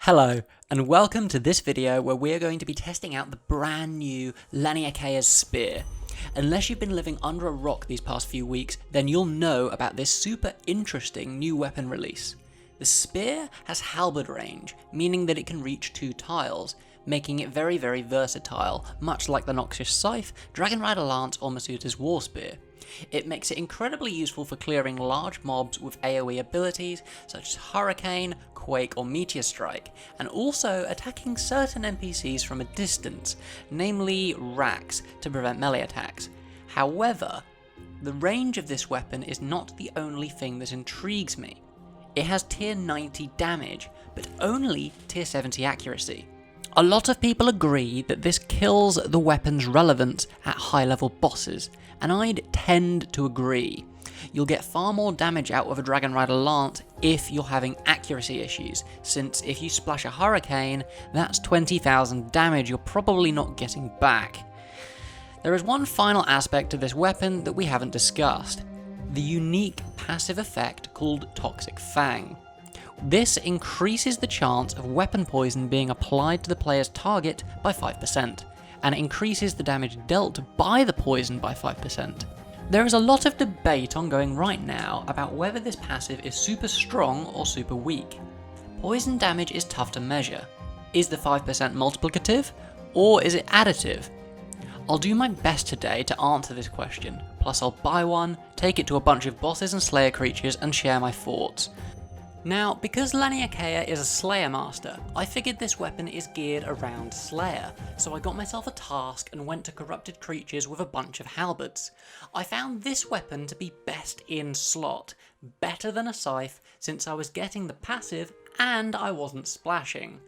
Hello, and welcome to this video where we are going to be testing out the brand new Laniakea's spear. Unless you've been living under a rock these past few weeks, then you'll know about this super interesting new weapon release. The spear has halberd range, meaning that it can reach 2 tiles, making it very versatile, much like the Noxious Scythe, Dragon Rider Lance or Masuta's War Spear. It makes it incredibly useful for clearing large mobs with AoE abilities such as Hurricane, Quake or Meteor Strike, and also attacking certain NPCs from a distance, namely Raksha, to prevent melee attacks. However, the range of this weapon is not the only thing that intrigues me. It has tier 90 damage, but only tier 70 accuracy. A lot of people agree that this kills the weapon's relevance at high level bosses, and I'd tend to agree. You'll get far more damage out of a Dragon Rider Lance if you're having accuracy issues, since if you splash a Hurricane, that's 20,000 damage you're probably not getting back. There is one final aspect to this weapon that we haven't discussed, the unique passive effect called Toxic Fang. This increases the chance of weapon poison being applied to the player's target by 5%, and it increases the damage dealt by the poison by 5%. There is a lot of debate ongoing right now about whether this passive is super strong or super weak. Poison damage is tough to measure. Is the 5% multiplicative, or is it additive? I'll do my best today to answer this question, plus I'll buy one, take it to a bunch of bosses and slayer creatures and share my thoughts. Now, because Laniakea is a Slayer Master, I figured this weapon is geared around Slayer, so I got myself a task and went to corrupted creatures with a bunch of halberds. I found this weapon to be best in slot, better than a scythe since I was getting the passive and I wasn't splashing.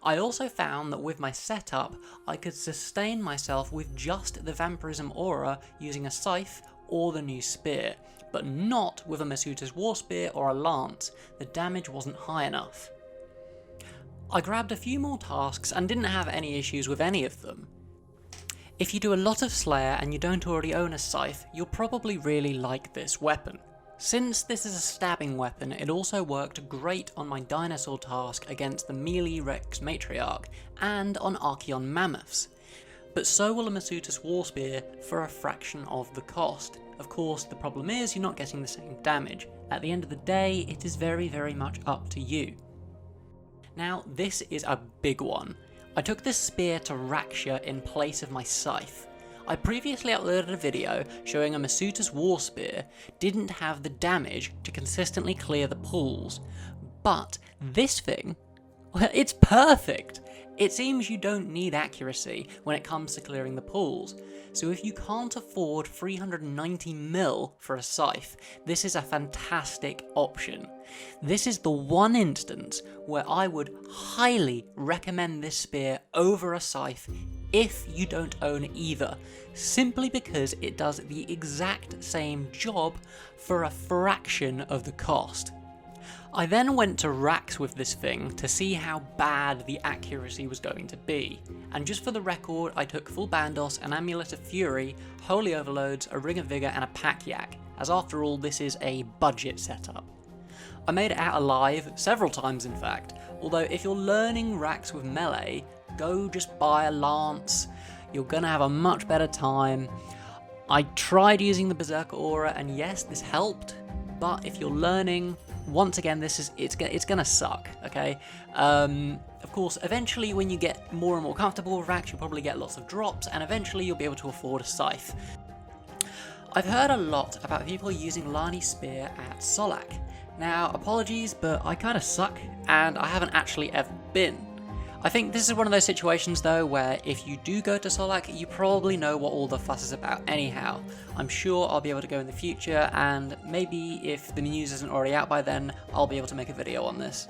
I also found that with my setup, I could sustain myself with just the Vampirism aura using a scythe or the new spear, but not with a Masuta's War Spear or a Lance. The damage wasn't high enough. I grabbed a few more tasks and didn't have any issues with any of them. If you do a lot of Slayer and you don't already own a scythe, you'll probably really like this weapon. Since this is a stabbing weapon, it also worked great on my dinosaur task against the melee Rex Matriarch and on Archeon Mammoths. But so will a Masuta's War Spear for a fraction of the cost. Of course, the problem is you're not getting the same damage. At the end of the day, it is very much up to you. Now, this is a big one. I took this spear to Raksha in place of my scythe. I previously uploaded a video showing a Masuta's War Spear didn't have the damage to consistently clear the pools, but this thing, well, it's perfect! It seems you don't need accuracy when it comes to clearing the pools, so if you can't afford 390 mil for a scythe, this is a fantastic option. This is the one instance where I would highly recommend this spear over a scythe if you don't own either, simply because it does the exact same job for a fraction of the cost. I then went to Raksha with this thing to see how bad the accuracy was going to be, and just for the record I took full Bandos, an Amulet of Fury, Holy Overloads, a Ring of Vigour and a Pack Yak, as after all this is a budget setup. I made it out alive, several times in fact, although if you're learning Raksha with melee, go just buy a Lance, you're gonna have a much better time. I tried using the Berserker Aura and yes, this helped, but if you're learning, once again, it's gonna suck, okay? Of course, eventually when you get more and more comfortable with Raksha, you'll probably get lots of drops, and eventually you'll be able to afford a scythe. I've heard a lot about people using Lani's spear at Solak. Now, apologies, but I kinda suck, and I haven't actually ever been. I think this is one of those situations though where if you do go to Solak, you probably know what all the fuss is about anyhow. I'm sure I'll be able to go in the future, and maybe if the news isn't already out by then, I'll be able to make a video on this.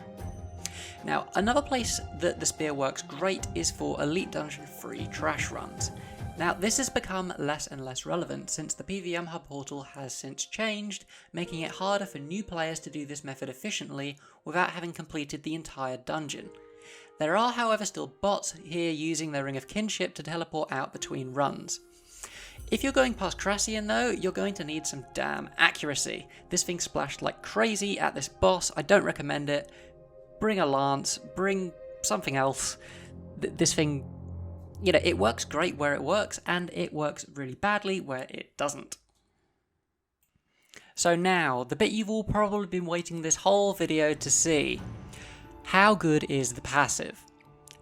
Now, another place that the spear works great is for Elite Dungeon free trash runs. Now, this has become less and less relevant since the PvM hub portal has since changed, making it harder for new players to do this method efficiently without having completed the entire dungeon. There are, however, still bots here using their Ring of Kinship to teleport out between runs. If you're going past Crassian though, you're going to need some damn accuracy. This thing splashed like crazy at this boss, I don't recommend it. Bring a lance, bring something else. This thing, you know, it works great where it works, and it works really badly where it doesn't. So now, the bit you've all probably been waiting this whole video to see. How good is the passive?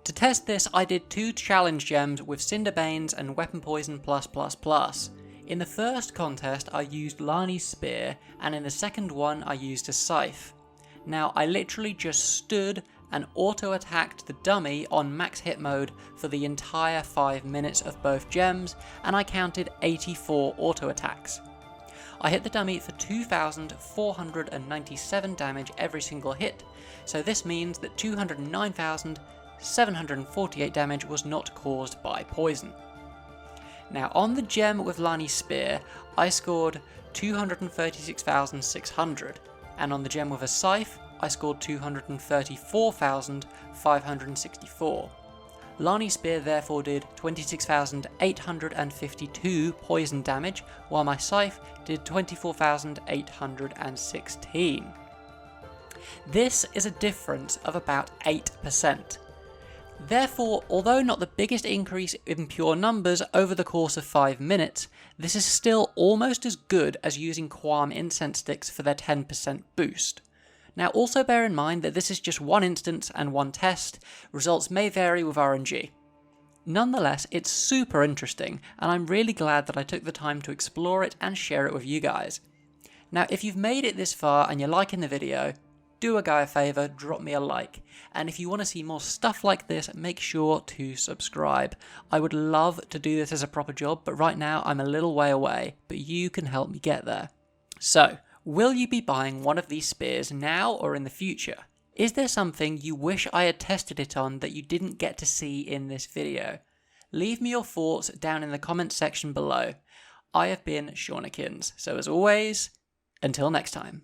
To test this, I did 2 challenge gems with Cinderbanes and Weapon Poison+++. In the first contest, I used Lani's Spear, and in the second one, I used a Scythe. Now, I literally just stood and auto-attacked the dummy on max hit mode for the entire 5 minutes of both gems, and I counted 84 auto-attacks. I hit the dummy for 2,497 damage every single hit, so this means that 209,748 damage was not caused by poison. Now on the gem with Lani's Spear, I scored 236,600, and on the gem with a Scythe, I scored 234,564. Lani's Spear therefore did 26,852 poison damage, while my Scythe did 24,816. This is a difference of about 8%. Therefore, although not the biggest increase in pure numbers over the course of 5 minutes, this is still almost as good as using Qualm incense sticks for their 10% boost. Now also bear in mind that this is just one instance and one test, results may vary with RNG. Nonetheless, it's super interesting, and I'm really glad that I took the time to explore it and share it with you guys. Now if you've made it this far and you're liking the video, do a guy a favour, drop me a like, and if you want to see more stuff like this, make sure to subscribe. I would love to do this as a proper job, but right now I'm a little way away, but you can help me get there. So, will you be buying one of these spears now or in the future? Is there something you wish I had tested it on that you didn't get to see in this video? Leave me your thoughts down in the comments section below. I have been Seanikinz, so as always, until next time.